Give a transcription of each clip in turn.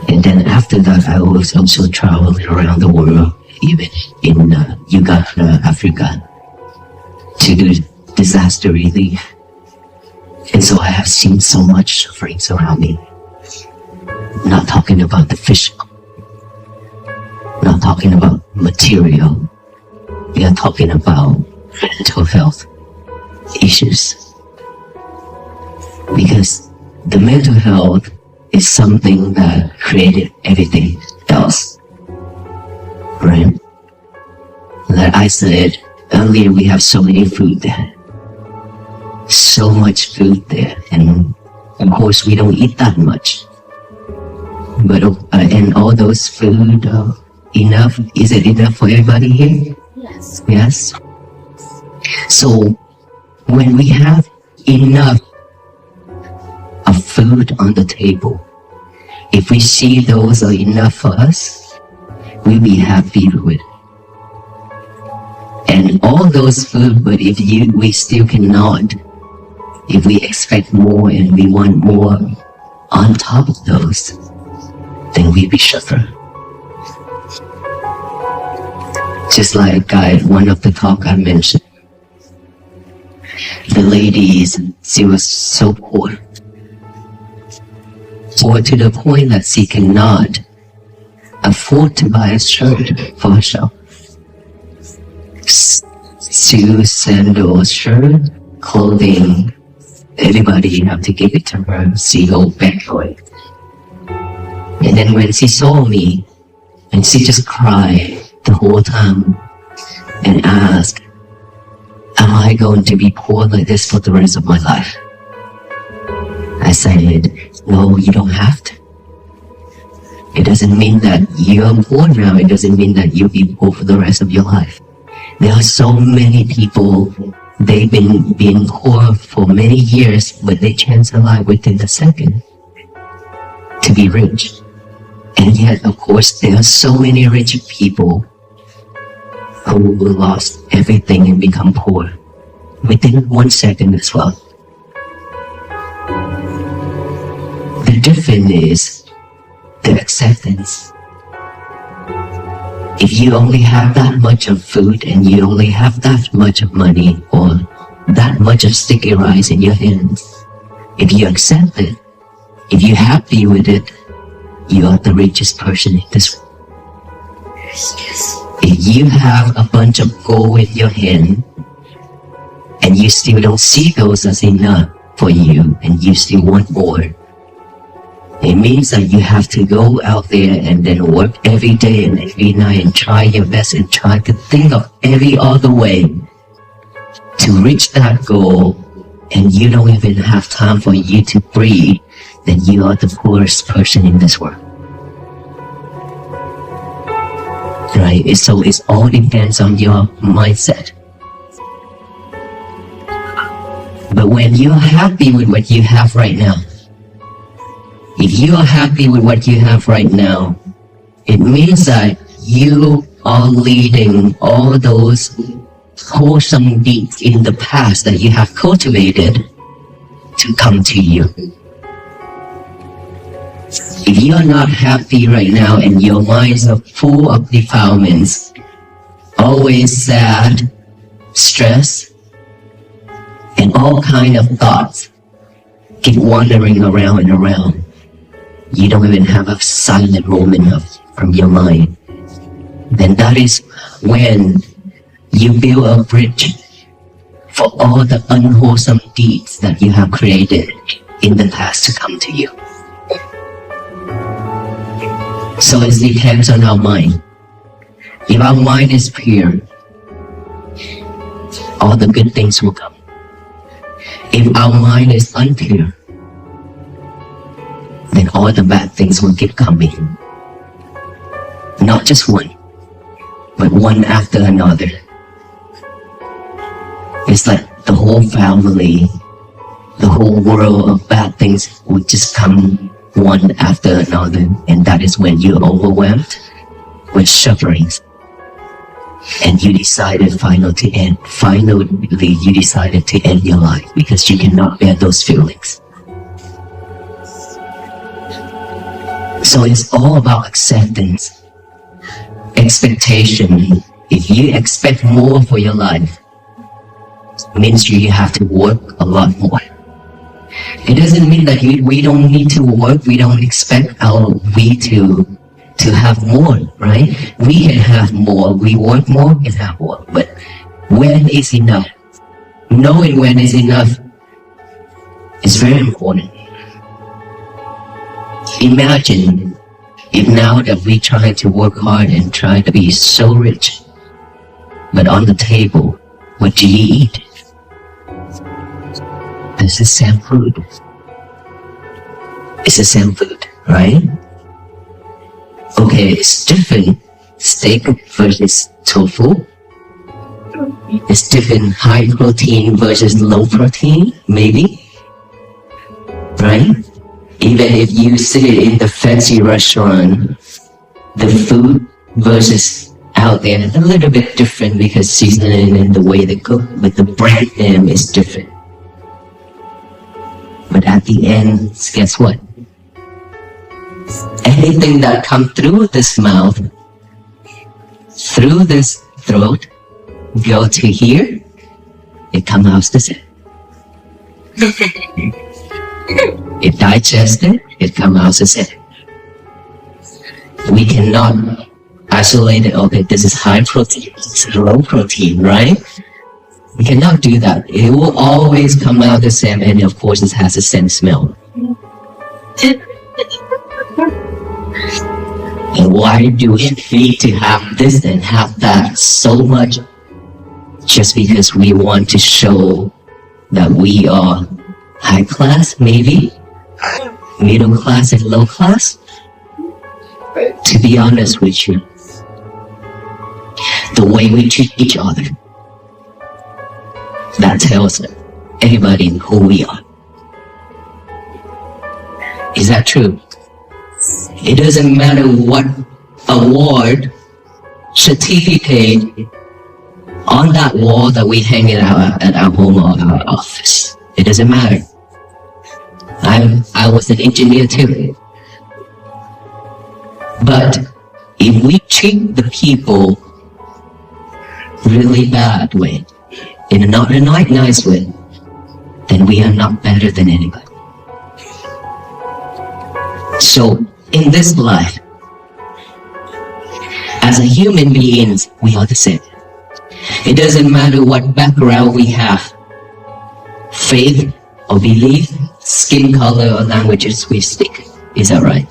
And then after that, I was also traveling around the world, even in Uganda, Africa, to do disaster relief. And so I have seen so much suffering around me. Not talking about the physical, not talking about material. We are talking about mental health issues. Because the mental health is something that created everything else. Right? Like I said earlier, we have so many food there. So much food there. And of course, we don't eat that much. But and all those food, enough? Is it enough for everybody here? Yes. Yes? So, when we have enough of food on the table, if we see those are enough for us, we'll be happy with it. And all those food, but if we still cannot, if we expect more and we want more on top of those, then we'll be suffering. Just like one of the talk I mentioned, the lady, she was so poor. Poor to the point that she cannot afford to buy a shirt for herself. Shoes, sandals, shirt, clothing, everybody have to give it to her. She hold back for it. And then when she saw me, and she just cried the whole time and asked, am I going to be poor like this for the rest of my life? I said, no, you don't have to. It doesn't mean that you're poor now. It doesn't mean that you'll be poor for the rest of your life. There are so many people, they've been being poor for many years, but they change their life within a second to be rich. And yet, of course, there are so many rich people who lost everything and become poor within 1 second as well. The difference is the acceptance. If you only have that much of food and you only have that much of money or that much of sticky rice in your hands, if you accept it, if you're happy with it, you are the richest person in this world. If you have a bunch of gold in your hand and you still don't see those as enough for you and you still want more, it means that you have to go out there and then work every day and every night and try your best and try to think of every other way to reach that goal, and you don't even have time for you to breathe, then you are the poorest person in this world. Right? So it all depends on your mindset. But when you're happy with what you have right now, if you are happy with what you have right now, it means that you are leading all those wholesome deeds in the past that you have cultivated to come to you. If you are not happy right now and your minds are full of defilements, always sad, stress, and all kind of thoughts keep wandering around and around, you don't even have a silent moment from your mind, then that is when you build a bridge for all the unwholesome deeds that you have created in the past to come to you. So it depends on our mind. If our mind is pure, all the good things will come. If our mind is impure, then all the bad things will keep coming. Not just one, but one after another. It's like the whole family, the whole world of bad things will just come one after another, and that is when you're overwhelmed with sufferings. And you decided finally you decided to end your life because you cannot bear those feelings. So it's all about acceptance, expectation. If you expect more for your life, it means you have to work a lot more. It doesn't mean that we don't need to work, we don't expect we to have more, right? We can have more, we work more, we can have more. But when is enough? Knowing when is enough is very important. Imagine if now that we try to work hard and try to be so rich, but on the table, what do you eat? It's the same food. It's the same food, right? Okay, it's different. Steak versus tofu. It's different high protein versus low protein, maybe. Right? Even if you sit in the fancy restaurant, the food versus out there is a little bit different because seasoning and the way they cook, but the brand name is different. But at the end, guess what? Anything that comes through this mouth, through this throat, go to here, it comes out the same. It digested, it comes out the same. We cannot isolate it, okay, this is high protein, this is low protein, right? We cannot do that. It will always come out the same, and of course it has the same smell. And why do we need to have this and have that so much? Just because we want to show that we are high class, maybe? Middle class and low class? To be honest with you, the way we treat each other, that tells everybody who we are. Is that true? It doesn't matter what award, certificate on that wall that we hang it out at our home or our office. It doesn't matter. I was an engineer too. But if we treat the people really bad way, in a not a nice way, then we are not better than anybody. So in this life, as a human beings, we are the same. It doesn't matter what background we have, faith or belief, skin color or languages we speak. Is that right?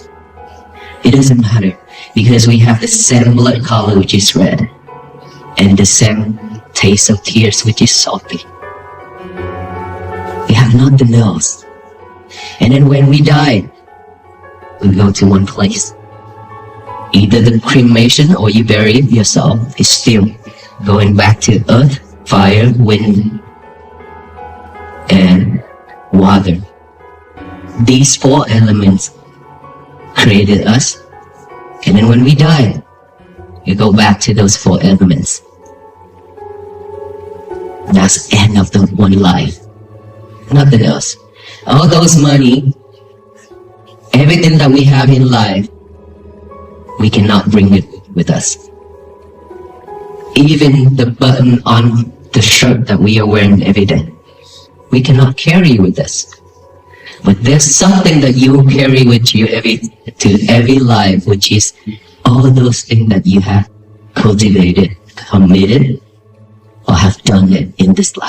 It doesn't matter because we have the same blood color, which is red, and the same taste of tears, which is salty. We have nothing else. And then when we die, we go to one place. Either the cremation or you bury yourself is still going back to earth, fire, wind, and water. These four elements created us, and then when we die, we go back to those four elements. That's the end of the one life. Nothing else. All those money, everything that we have in life, we cannot bring it with us. Even the button on the shirt that we are wearing every day, we cannot carry with us. But there's something that you carry with you to every life, which is all those things that you have cultivated, committed, or have done it in this life.